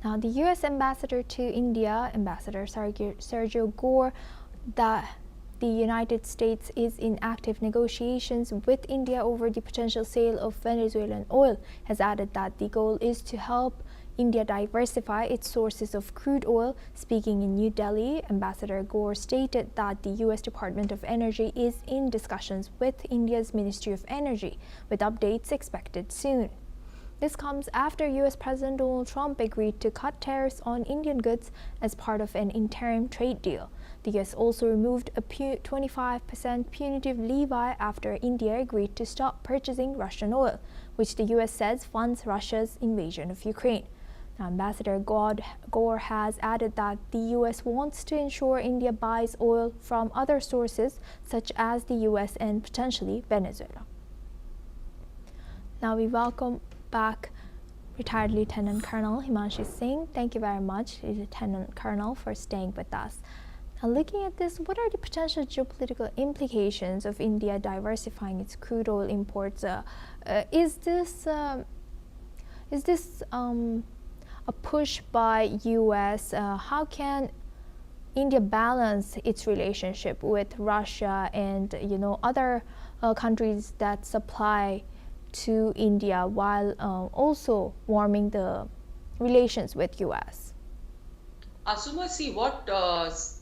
Now, the U.S. ambassador to India, Ambassador Sergio Gore, that the United States is in active negotiations with India over the potential sale of Venezuelan oil, has added that the goal is to help India diversify its sources of crude oil. Speaking in New Delhi, Ambassador Gore stated that the U.S. Department of Energy is in discussions with India's Ministry of Energy, with updates expected soon. This comes after U.S. President Donald Trump agreed to cut tariffs on Indian goods as part of an interim trade deal. The U.S. also removed a 25% punitive levy after India agreed to stop purchasing Russian oil, which the U.S. says funds Russia's invasion of Ukraine. Now, Ambassador Gore has added that the U.S. wants to ensure India buys oil from other sources such as the U.S. and potentially Venezuela. Now we welcome back retired Lieutenant Colonel Himanshi Singh. Thank you very much, Lieutenant Colonel, for staying with us. Now, looking at this, what are the potential geopolitical implications of India diversifying its crude oil imports? Is this a push by U.S.? How can India balance its relationship with Russia and other countries that supply to India while also warming the relations with U.S.? Asuma, see what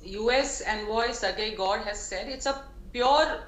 U.S. envoy Sergei Gore has said. It's a pure,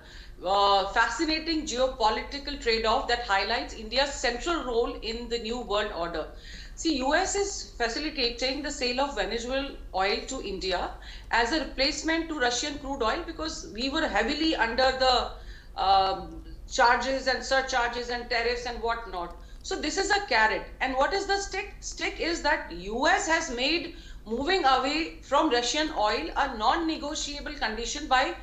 fascinating geopolitical trade-off that highlights India's central role in the new world order. See, U.S. is facilitating the sale of Venezuelan oil to India as a replacement to Russian crude oil because we were heavily under the charges and surcharges and tariffs and whatnot. So this is a carrot. And what is the stick? Stick is that US has made moving away from Russian oil a non-negotiable condition by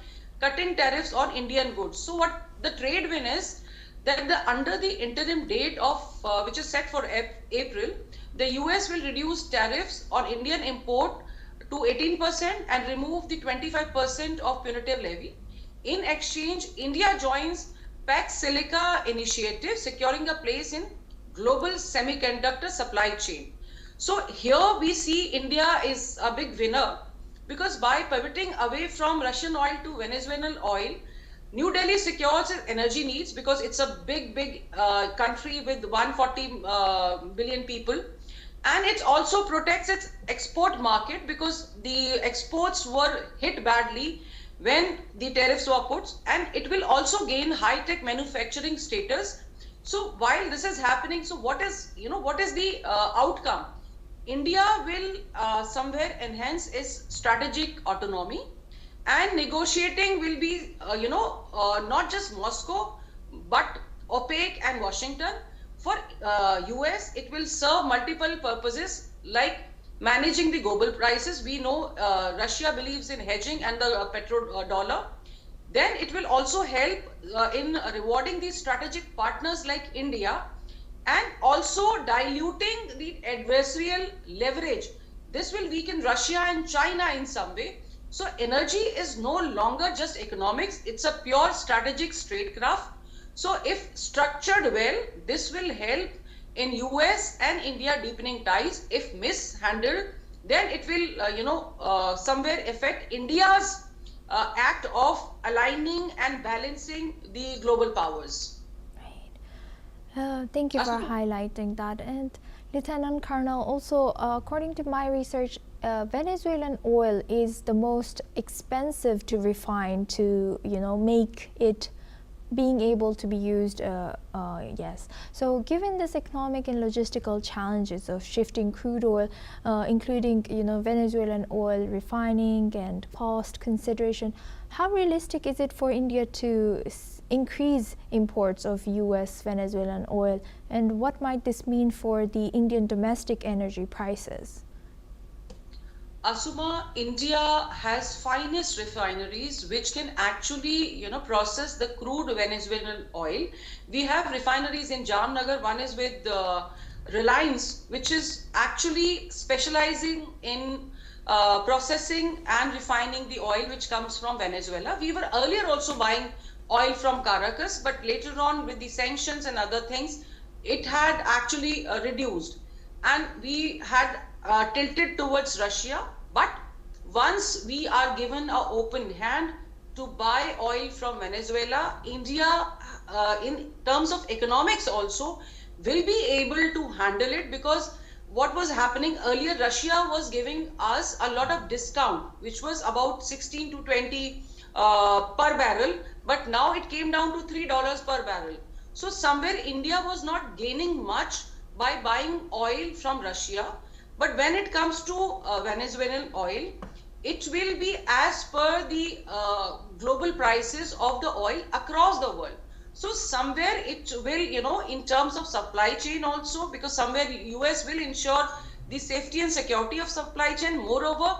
cutting tariffs on Indian goods. So what the trade win is that under the interim date of which is set for April, the US will reduce tariffs on Indian import to 18% and remove the 25% of punitive levy. In exchange, India joins PAC Silica initiative, securing a place in global semiconductor supply chain. So here we see India is a big winner because by pivoting away from Russian oil to Venezuelan oil, New Delhi secures its energy needs because it's a big country with 140 billion people. And it also protects its export market because the exports were hit badly when the tariffs were put, and it will also gain high-tech manufacturing status. So while this is happening, so what is the outcome? India will somewhere enhance its strategic autonomy, and negotiating will be not just Moscow but OPEC and Washington. For US, it will serve multiple purposes like managing the global prices. We know Russia believes in hedging and the petrodollar. Then it will also help in rewarding these strategic partners like India and also diluting the adversarial leverage. This will weaken Russia and China in some way. So energy is no longer just economics, it's a pure strategic statecraft. So if structured well, this will help in US and India deepening ties. If mishandled, then it will somewhere affect India's act of aligning and balancing the global powers. Right. Thank you for highlighting that. And Lieutenant Colonel, also according to my research, Venezuelan oil is the most expensive to refine to make it being able to be used. Yes. So given this economic and logistical challenges of shifting crude oil, including Venezuelan oil refining and cost consideration, how realistic is it for India to increase imports of US Venezuelan oil, and what might this mean for the Indian domestic energy prices? Asuma, India has finest refineries which can actually, process the crude Venezuelan oil. We have refineries in Jamnagar. One is with Reliance, which is actually specializing in processing and refining the oil which comes from Venezuela. We were earlier also buying oil from Caracas, but later on with the sanctions and other things, it had actually reduced. And we had tilted towards Russia. But once we are given an open hand to buy oil from Venezuela, India, in terms of economics also, will be able to handle it, because what was happening earlier, Russia was giving us a lot of discount, which was about 16 to 20 per barrel, but now it came down to $3 per barrel. So somewhere India was not gaining much by buying oil from Russia. But when it comes to Venezuelan oil, it will be as per the global prices of the oil across the world. So somewhere it will, in terms of supply chain also, because somewhere US will ensure the safety and security of supply chain. Moreover,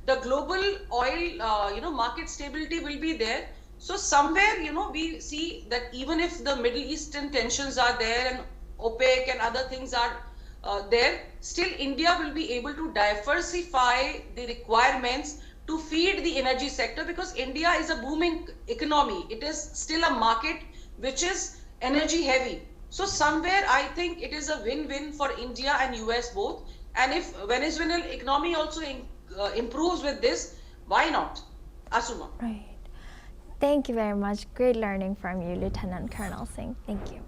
the global oil, market stability will be there. So somewhere, we see that even if the Middle Eastern tensions are there and OPEC and other things are there, still India will be able to diversify the requirements to feed the energy sector, because India is a booming economy. It is still a market which is energy heavy. So somewhere I think it is a win-win for India and US both. And if Venezuelan economy also improves with this, why not? Asuma. Right. Thank you very much. Great learning from you, Lieutenant Colonel Singh. Thank you.